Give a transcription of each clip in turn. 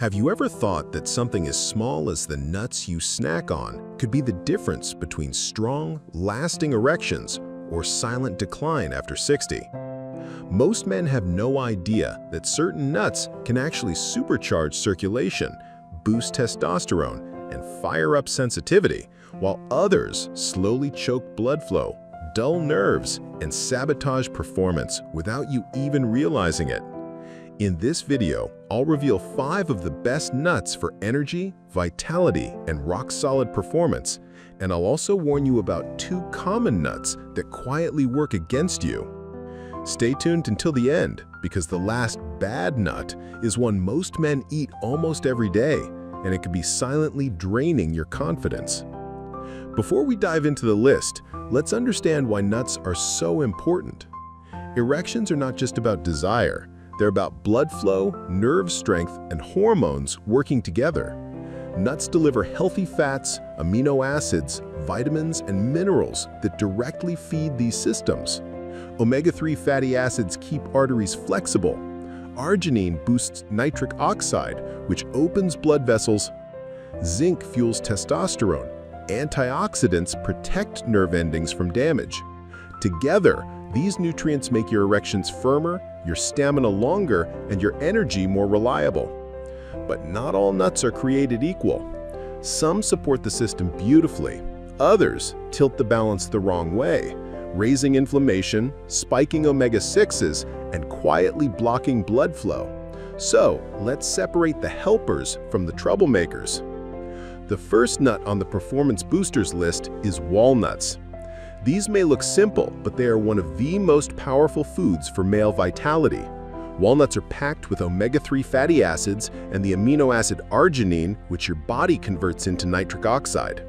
Have you ever thought that something as small as the nuts you snack on could be the difference between strong, lasting erections or silent decline after 60? Most men have no idea that certain nuts can actually supercharge circulation, boost testosterone, and fire up sensitivity, while others slowly choke blood flow, dull nerves, and sabotage performance without you even realizing it. In this video, I'll reveal 5 of the best nuts for energy, vitality, and rock-solid performance, and I'll also warn you about 2 common nuts that quietly work against you. Stay tuned until the end, because the last bad nut is one most men eat almost every day, and it can be silently draining your confidence. Before we dive into the list, let's understand why nuts are so important. Erections are not just about desire. They're about blood flow, nerve strength, and hormones working together. Nuts deliver healthy fats, amino acids, vitamins, and minerals that directly feed these systems. Omega-3 fatty acids keep arteries flexible. Arginine boosts nitric oxide, which opens blood vessels. Zinc fuels testosterone. Antioxidants protect nerve endings from damage. Together, these nutrients make your erections firmer, your stamina longer, and your energy more reliable. But not all nuts are created equal. Some support the system beautifully. Others tilt the balance the wrong way, raising inflammation, spiking omega-6s, and quietly blocking blood flow. So, let's separate the helpers from the troublemakers. The first nut on the performance boosters list is walnuts. These may look simple, but they are one of the most powerful foods for male vitality. Walnuts are packed with omega-3 fatty acids and the amino acid arginine, which your body converts into nitric oxide.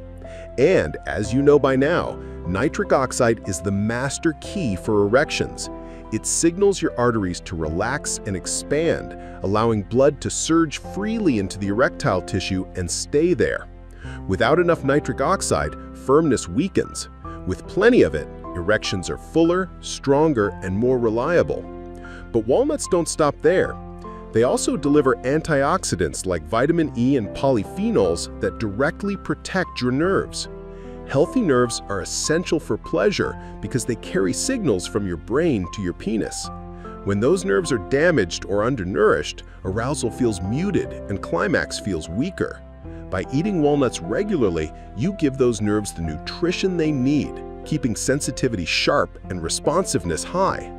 And, as you know by now, nitric oxide is the master key for erections. It signals your arteries to relax and expand, allowing blood to surge freely into the erectile tissue and stay there. Without enough nitric oxide, firmness weakens. With plenty of it, erections are fuller, stronger, and more reliable. But walnuts don't stop there. They also deliver antioxidants like vitamin E and polyphenols that directly protect your nerves. Healthy nerves are essential for pleasure because they carry signals from your brain to your penis. When those nerves are damaged or undernourished, arousal feels muted and climax feels weaker. By eating walnuts regularly, you give those nerves the nutrition they need, keeping sensitivity sharp and responsiveness high.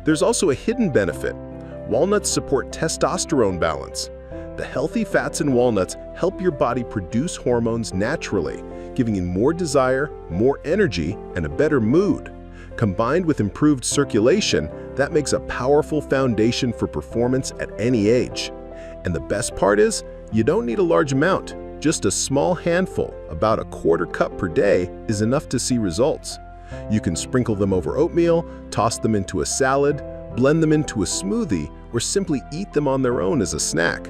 There's also a hidden benefit. Walnuts support testosterone balance. The healthy fats in walnuts help your body produce hormones naturally, giving you more desire, more energy, and a better mood. Combined with improved circulation, that makes a powerful foundation for performance at any age. And the best part is, you don't need a large amount. Just a small handful, about a quarter cup per day, is enough to see results. You can sprinkle them over oatmeal, toss them into a salad, blend them into a smoothie, or simply eat them on their own as a snack.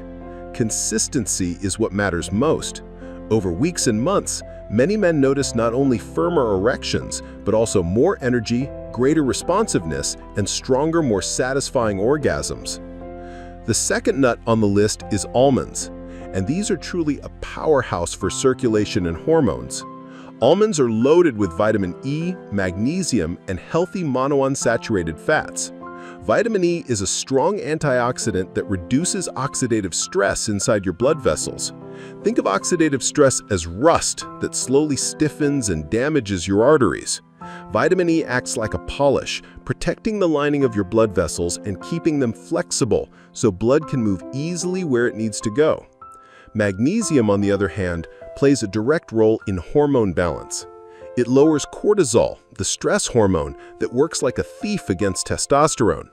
Consistency is what matters most. Over weeks and months, many men notice not only firmer erections, but also more energy, greater responsiveness, and stronger, more satisfying orgasms. The second nut on the list is almonds. And these are truly a powerhouse for circulation and hormones. Almonds are loaded with vitamin E, magnesium, and healthy monounsaturated fats. Vitamin E is a strong antioxidant that reduces oxidative stress inside your blood vessels. Think of oxidative stress as rust that slowly stiffens and damages your arteries. Vitamin E acts like a polish, protecting the lining of your blood vessels and keeping them flexible so blood can move easily where it needs to go. Magnesium, on the other hand, plays a direct role in hormone balance. It lowers cortisol, the stress hormone that works like a thief against testosterone.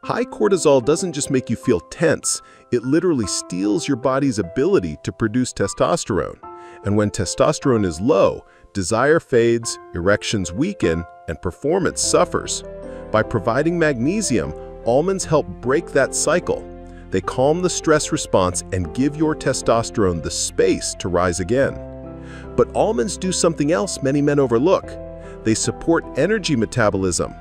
High cortisol doesn't just make you feel tense, it literally steals your body's ability to produce testosterone. And when testosterone is low, desire fades, erections weaken, and performance suffers. By providing magnesium, almonds help break that cycle. They calm the stress response and give your testosterone the space to rise again. But almonds do something else many men overlook. They support energy metabolism.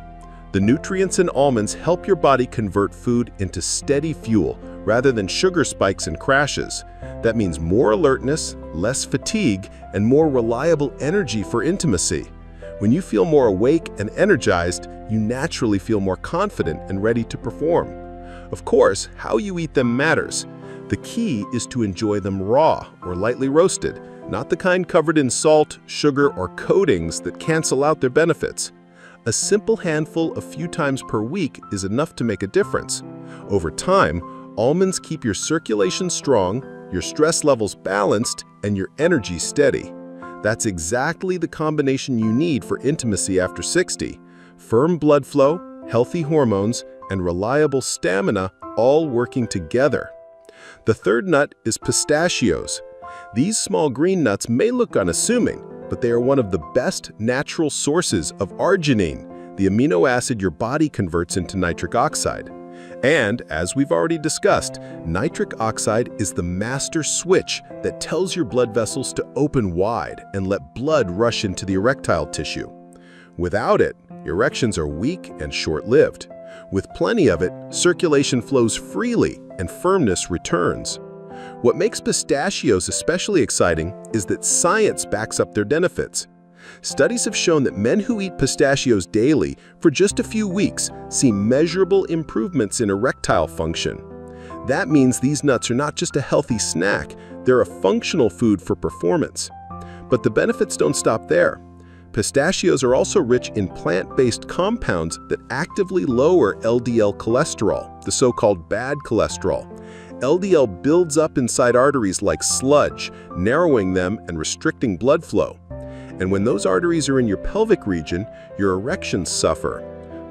The nutrients in almonds help your body convert food into steady fuel, rather than sugar spikes and crashes. That means more alertness, less fatigue, and more reliable energy for intimacy. When you feel more awake and energized, you naturally feel more confident and ready to perform. Of course, how you eat them matters. The key is to enjoy them raw or lightly roasted, not the kind covered in salt, sugar, or coatings that cancel out their benefits. A simple handful a few times per week is enough to make a difference. Over time, almonds keep your circulation strong, your stress levels balanced, and your energy steady. That's exactly the combination you need for intimacy after 60. Firm blood flow, healthy hormones, and reliable stamina all working together. The third nut is pistachios. These small green nuts may look unassuming, but they are one of the best natural sources of arginine, the amino acid your body converts into nitric oxide. And, as we've already discussed, nitric oxide is the master switch that tells your blood vessels to open wide and let blood rush into the erectile tissue. Without it, erections are weak and short-lived. With plenty of it, circulation flows freely and firmness returns. What makes pistachios especially exciting is that science backs up their benefits. Studies have shown that men who eat pistachios daily for just a few weeks see measurable improvements in erectile function. That means these nuts are not just a healthy snack, they're a functional food for performance. But the benefits don't stop there. Pistachios are also rich in plant-based compounds that actively lower LDL cholesterol, the so-called bad cholesterol. LDL builds up inside arteries like sludge, narrowing them and restricting blood flow. And when those arteries are in your pelvic region, your erections suffer.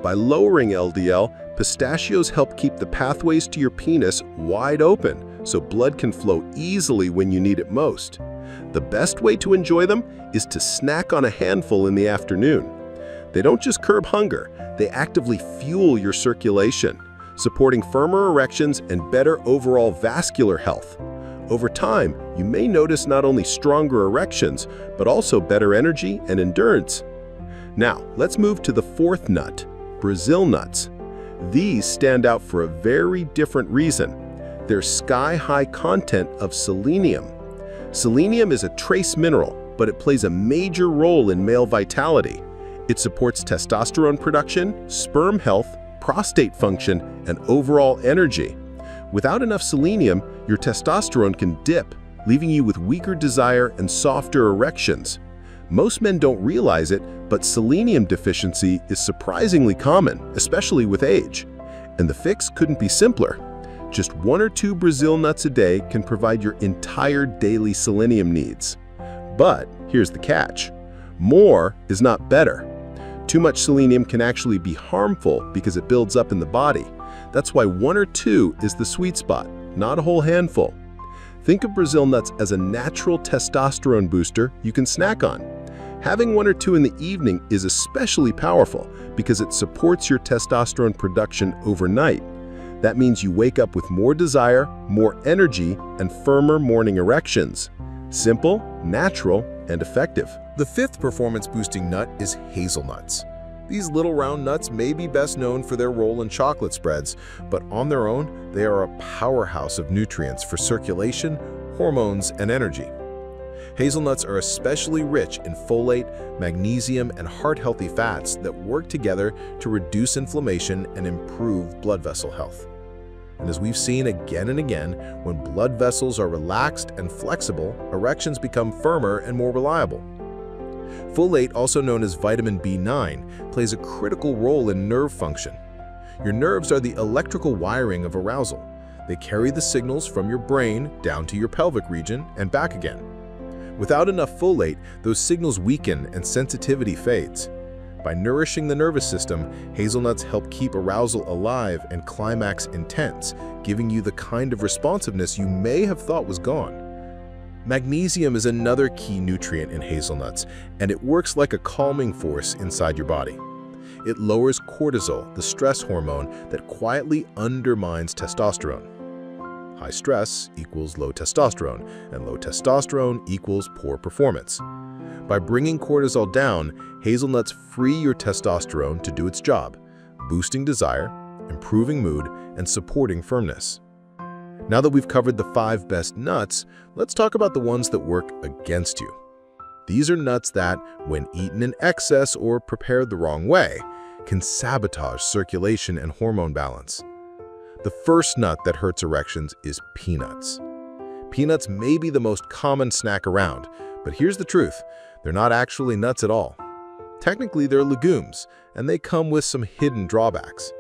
By lowering LDL, pistachios help keep the pathways to your penis wide open so blood can flow easily when you need it most. The best way to enjoy them is to snack on a handful in the afternoon. They don't just curb hunger, they actively fuel your circulation, supporting firmer erections and better overall vascular health. Over time, you may notice not only stronger erections, but also better energy and endurance. Now, let's move to the fourth nut, Brazil nuts. These stand out for a very different reason. Their sky-high content of selenium. Selenium is a trace mineral, but it plays a major role in male vitality. It supports testosterone production, sperm health, prostate function, and overall energy. Without enough selenium, your testosterone can dip, leaving you with weaker desire and softer erections. Most men don't realize it, but selenium deficiency is surprisingly common, especially with age. And the fix couldn't be simpler. Just 1 or 2 Brazil nuts a day can provide your entire daily selenium needs. But here's the catch. More is not better. Too much selenium can actually be harmful because it builds up in the body. That's why 1 or 2 is the sweet spot, not a whole handful. Think of Brazil nuts as a natural testosterone booster you can snack on. Having 1 or 2 in the evening is especially powerful because it supports your testosterone production overnight. That means you wake up with more desire, more energy, and firmer morning erections. Simple, natural, and effective. The fifth performance-boosting nut is hazelnuts. These little round nuts may be best known for their role in chocolate spreads, but on their own, they are a powerhouse of nutrients for circulation, hormones, and energy. Hazelnuts are especially rich in folate, magnesium, and heart-healthy fats that work together to reduce inflammation and improve blood vessel health. And as we've seen again and again, when blood vessels are relaxed and flexible, erections become firmer and more reliable. Folate, also known as vitamin B9, plays a critical role in nerve function. Your nerves are the electrical wiring of arousal. They carry the signals from your brain down to your pelvic region and back again. Without enough folate, those signals weaken and sensitivity fades. By nourishing the nervous system, hazelnuts help keep arousal alive and climax intense, giving you the kind of responsiveness you may have thought was gone. Magnesium is another key nutrient in hazelnuts, and it works like a calming force inside your body. It lowers cortisol, the stress hormone that quietly undermines testosterone. High stress equals low testosterone, and low testosterone equals poor performance. By bringing cortisol down, hazelnuts free your testosterone to do its job, boosting desire, improving mood, and supporting firmness. Now that we've covered the 5 best nuts, let's talk about the ones that work against you. These are nuts that, when eaten in excess or prepared the wrong way, can sabotage circulation and hormone balance. The first nut that hurts erections is peanuts. Peanuts may be the most common snack around, but here's the truth: they're not actually nuts at all. Technically, they're legumes, and they come with some hidden drawbacks.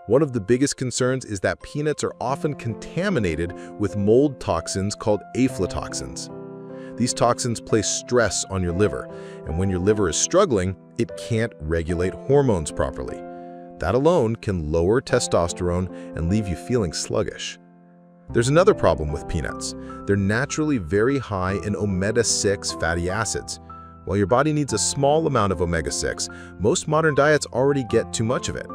One of the biggest concerns is that peanuts are often contaminated with mold toxins called aflatoxins. These toxins place stress on your liver, and when your liver is struggling, it can't regulate hormones properly. That alone can lower testosterone and leave you feeling sluggish. There's another problem with peanuts. They're naturally very high in omega-6 fatty acids. While your body needs a small amount of omega-6, most modern diets already get too much of it.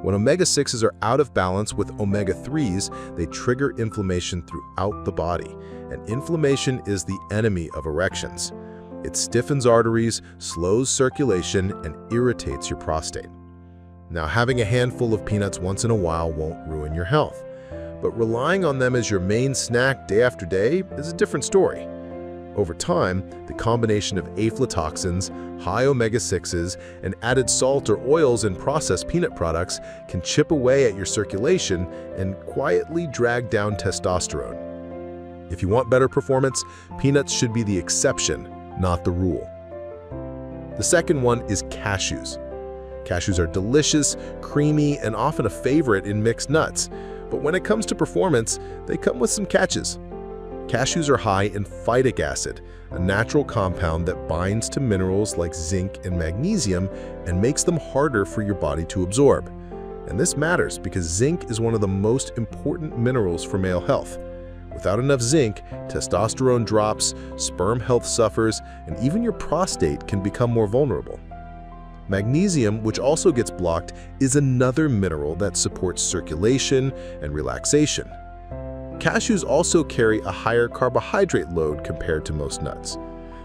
When omega-6s are out of balance with omega-3s, they trigger inflammation throughout the body, and inflammation is the enemy of erections. It stiffens arteries, slows circulation, and irritates your prostate. Now, having a handful of peanuts once in a while won't ruin your health, but relying on them as your main snack day after day is a different story. Over time, the combination of aflatoxins, high omega-6s, and added salt or oils in processed peanut products can chip away at your circulation and quietly drag down testosterone. If you want better performance, peanuts should be the exception, not the rule. The second one is cashews. Cashews are delicious, creamy, and often a favorite in mixed nuts. But when it comes to performance, they come with some catches. Cashews are high in phytic acid, a natural compound that binds to minerals like zinc and magnesium and makes them harder for your body to absorb. And this matters because zinc is one of the most important minerals for male health. Without enough zinc, testosterone drops, sperm health suffers, and even your prostate can become more vulnerable. Magnesium, which also gets blocked, is another mineral that supports circulation and relaxation. Cashews also carry a higher carbohydrate load compared to most nuts.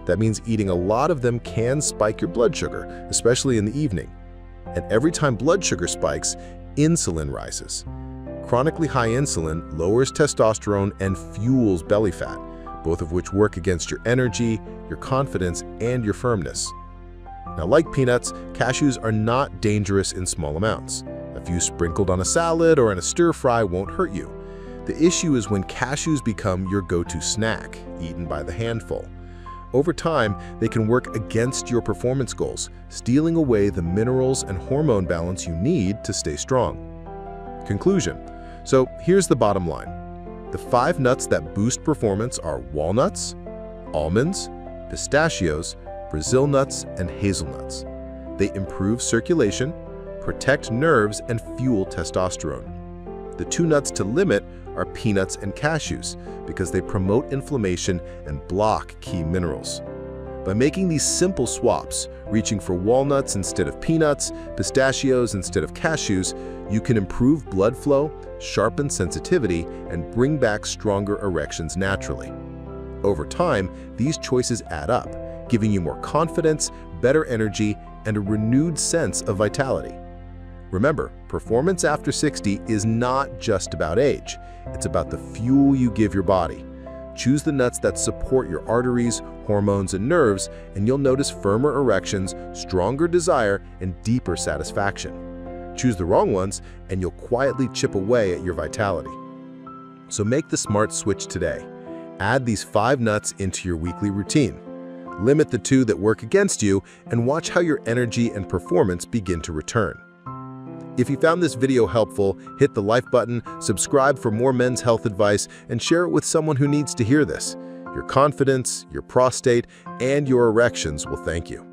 That means eating a lot of them can spike your blood sugar, especially in the evening. And every time blood sugar spikes, insulin rises. Chronically high insulin lowers testosterone and fuels belly fat, both of which work against your energy, your confidence, and your firmness. Now, like peanuts, cashews are not dangerous in small amounts. A few sprinkled on a salad or in a stir-fry won't hurt you. The issue is when cashews become your go-to snack, eaten by the handful. Over time, they can work against your performance goals, stealing away the minerals and hormone balance you need to stay strong. Conclusion. So here's the bottom line. The 5 nuts that boost performance are walnuts, almonds, pistachios, Brazil nuts, and hazelnuts. They improve circulation, protect nerves, and fuel testosterone. The 2 nuts to limit are peanuts and cashews because they promote inflammation and block key minerals. By making these simple swaps, reaching for walnuts instead of peanuts, pistachios instead of cashews, you can improve blood flow, sharpen sensitivity, and bring back stronger erections naturally. Over time, these choices add up, giving you more confidence, better energy, and a renewed sense of vitality. Remember, performance after 60 is not just about age. It's about the fuel you give your body. Choose the nuts that support your arteries, hormones, and nerves, and you'll notice firmer erections, stronger desire, and deeper satisfaction. Choose the wrong ones, and you'll quietly chip away at your vitality. So make the smart switch today. Add these 5 nuts into your weekly routine. Limit the 2 that work against you, and watch how your energy and performance begin to return. If you found this video helpful, hit the like button, subscribe for more men's health advice, and share it with someone who needs to hear this. Your confidence, your prostate, and your erections will thank you.